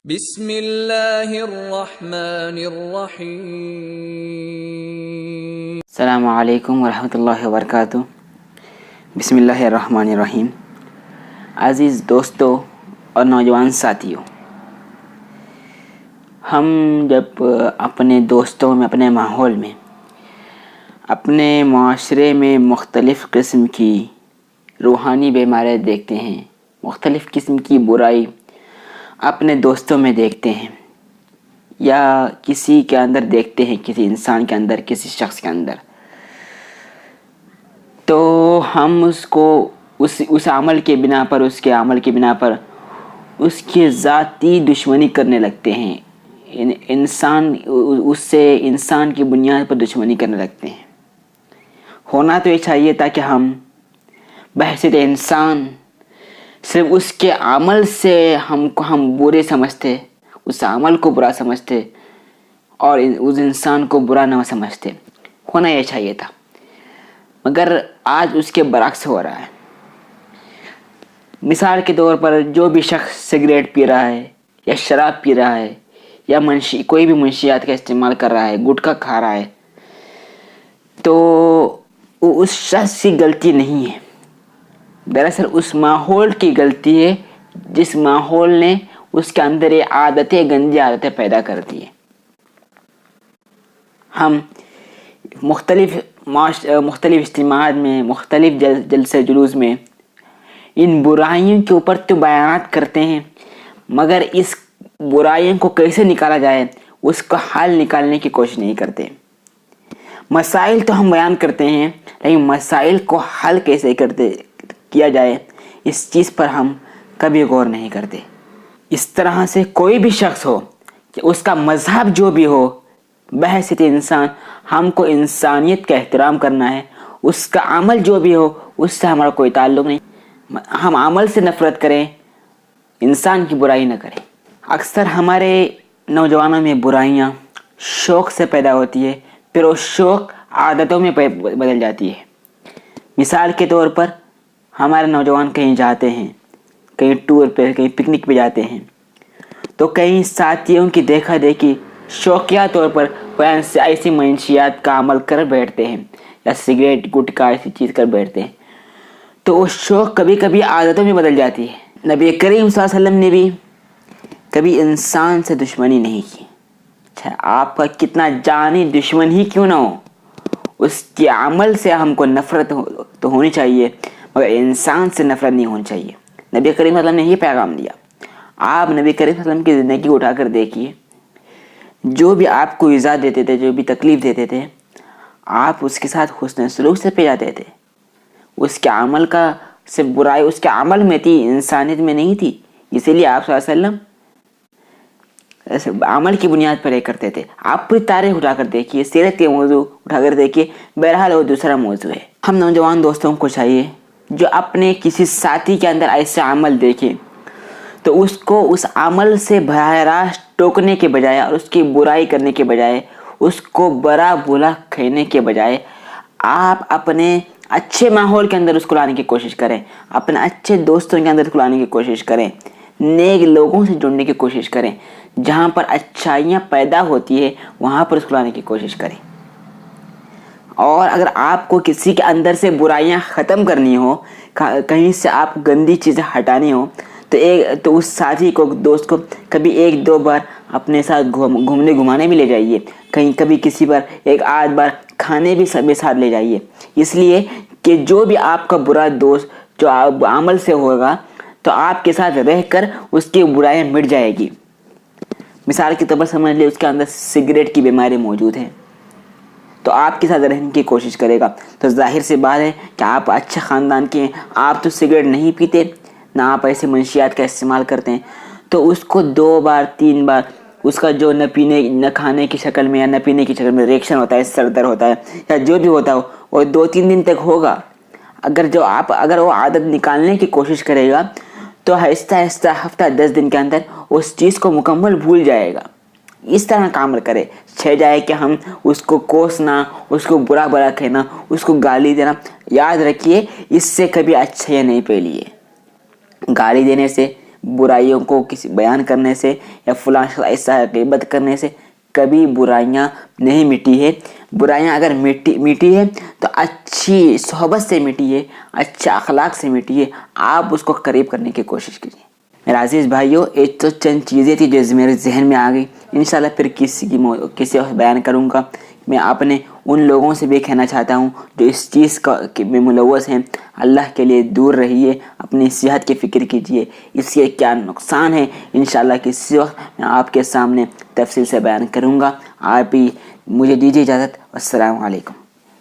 بسم اللہ الرحمن الرحیم۔ السلام علیکم ورحمۃ اللہ وبرکاتہ۔ بسم اللہ الرحمن الرحیم۔ عزیز دوستو اور نوجوان ساتھیوں، ہم جب اپنے دوستوں میں، اپنے ماحول میں، اپنے معاشرے میں مختلف قسم کی روحانی بیماریاں دیکھتے ہیں، مختلف قسم کی برائی اپنے دوستوں میں دیکھتے ہیں یا کسی کے اندر دیکھتے ہیں، کسی انسان کے اندر، کسی شخص کے اندر، تو ہم اس کو اس عمل کے بنا پر، اس کے عمل کے بنا پر اس کی ذاتی دشمنی کرنے لگتے ہیں، انسان کی بنیاد پر دشمنی کرنے لگتے ہیں۔ ہونا تو یہ چاہیے تھا کہ ہم بحیثیت انسان صرف اس کے عمل سے ہم برے سمجھتے، اس عمل کو برا سمجھتے اور اس انسان کو برا نہ سمجھتے، ہونا یہ چاہیے تھا، مگر آج اس کے برعکس ہو رہا ہے۔ مثال کے طور پر جو بھی شخص سگریٹ پی رہا ہے یا شراب پی رہا ہے یا کوئی بھی منشیات کا استعمال کر رہا ہے، گٹکا کھا رہا ہے، تو اس شخص کی غلطی نہیں ہے، دراصل اس ماحول کی غلطی ہے، جس ماحول نے اس کے اندر یہ گندی عادتیں پیدا کر دی ہیں۔ ہم مختلف اجتماعات میں، مختلف جلسے جلوس میں ان برائیوں کے اوپر تو بیانات کرتے ہیں، مگر اس برائیوں کو کیسے نکالا جائے، اس کا حل نکالنے کی کوشش نہیں کرتے۔ مسائل تو ہم بیان کرتے ہیں، لیکن مسائل کو حل کیسے کیا جائے، اس چیز پر ہم کبھی غور نہیں کرتے۔ اس طرح سے کوئی بھی شخص ہو، کہ اس کا مذہب جو بھی ہو، بحیثیت انسان ہم کو انسانیت کا احترام کرنا ہے، اس کا عمل جو بھی ہو اس سے ہمارا کوئی تعلق نہیں، ہم عمل سے نفرت کریں، انسان کی برائی نہ کریں۔ اکثر ہمارے نوجوانوں میں برائیاں شوق سے پیدا ہوتی ہے، پھر وہ شوق عادتوں میں بدل جاتی ہے۔ مثال کے طور پر ہمارے نوجوان کہیں جاتے ہیں، کہیں ٹور پہ، کہیں پکنک پہ جاتے ہیں، تو کئی ساتھیوں کی دیکھا دیکھی شوقیہ طور پر ایسی منشیات کا عمل کر بیٹھتے ہیں یا سگریٹ گٹکا ایسی چیز کر بیٹھتے ہیں، تو وہ شوق کبھی کبھی عادتوں میں بدل جاتی ہے۔ نبی کریم صلی اللہ علیہ وسلم نے بھی کبھی انسان سے دشمنی نہیں کی، چاہے آپ کا کتنا جانی دشمن ہی کیوں نہ ہو، اس کے عمل سے ہم کو نفرت تو ہونی چاہیے، مگر انسان سے نفرت نہیں ہونی چاہیے۔ نبی کریم صلی اللہ علیہ وسلم نے یہ پیغام دیا۔ آپ نبی کریم صلی اللہ علیہ وسلم کی زندگی کو اٹھا کر دیکھیے، جو بھی آپ کو ایذا دیتے تھے، جو بھی تکلیف دیتے تھے، آپ اس کے ساتھ حسن سلوک سے پیش آتے تھے۔ اس کے عمل کا صرف برائی اس کے عمل میں تھی، انسانیت میں نہیں تھی، اسی لیے آپ صلی اللہ علیہ وسلم عمل کی بنیاد پر یہ کرتے تھے۔ آپ پوری تاریخ اٹھا کر دیکھیے، سیرت کے موضوع اٹھا کر دیکھیے، بہرحال وہ دوسرا موضوع ہے۔ ہم نوجوان دوستوں کو چاہیے جو اپنے کسی ساتھی کے اندر ایسا عمل دیکھیں تو اس کو اس عمل سے براہ راست ٹوکنے کے بجائے اور اس کی برائی کرنے کے بجائے، اس کو برا بھلا کہنے کے بجائے، آپ اپنے اچھے ماحول کے اندر اس کو لانے کی کوشش کریں، اپنے اچھے دوستوں کے اندر اس کو لانے کی کوشش کریں، نیک لوگوں سے جڑنے کی کوشش کریں، جہاں پر اچھائیاں پیدا ہوتی ہے وہاں پر اس کو لانے کی کوشش کریں۔ اور اگر آپ کو کسی کے اندر سے برائیاں ختم کرنی ہو، کہیں سے آپ گندی چیزیں ہٹانی ہو، تو اس ساتھی کو، دوست کو کبھی ایک دو بار اپنے ساتھ گھومنے گھمانے بھی لے جائیے، کبھی کسی بار ایک آدھ بار کھانے بھی ساتھ لے جائیے، اس لیے کہ جو بھی آپ کا برا دوست جو عمل سے ہوگا تو آپ کے ساتھ رہ کر اس کی برائیاں مٹ جائے گی۔ مثال کے طور پر سمجھ لیں اس کے اندر سگریٹ کی بیماری موجود ہے، تو آپ کے ساتھ رہنے کی کوشش کرے گا، تو ظاہر سی بات ہے کہ آپ اچھے خاندان کے ہیں، آپ تو سگریٹ نہیں پیتے، نہ آپ ایسے منشیات کا استعمال کرتے ہیں، تو اس کو 2 بار 3 بار اس کا جو نہ کھانے کی شکل میں یا نہ پینے کی شکل میں ریئیکشن ہوتا ہے، سر درد ہوتا ہے یا جو بھی ہوتا ہو، وہ 2-3 دن تک ہوگا۔ اگر وہ عادت نکالنے کی کوشش کرے گا تو آہستہ آہستہ ہفتہ 10 دن کے اندر اس چیز کو مکمل بھول جائے گا۔ اس طرح کا عمل کرے، جائے کہ ہم اس کو کوسنا، اس کو برا کہنا، اس کو گالی دینا، یاد رکھیے اس سے کبھی اچھا نہیں پھیلیے۔ گالی دینے سے، برائیوں کو کسی بیان کرنے سے یا فلاں شخص ایسا ہے غیبت کرنے سے کبھی برائیاں نہیں مٹی ہے. برائیاں اگر مٹی ہے تو اچھی صحبت سے مٹی ہے, اچھے اخلاق سے مٹی ہے. آپ اس کو قریب کرنے کی کوشش کیجیے. میرے عزیز بھائیوں, ایک تو چند چیزیں تھی جو میرے ذہن میں آ گئی. انشاءاللہ پھر کسی وقت بیان کروں گا. میں اپنے ان لوگوں سے بھی کہنا چاہتا ہوں جو اس چیز میں ملوث ہیں, اللہ کے لیے دور رہیے, اپنی صحت کی فکر کیجیے, اس کے کیا نقصان ہے انشاءاللہ کسی وقت میں آپ کے سامنے تفصیل سے بیان کروں گا. آپ بھی مجھے دیجیے اجازت. السلام علیکم.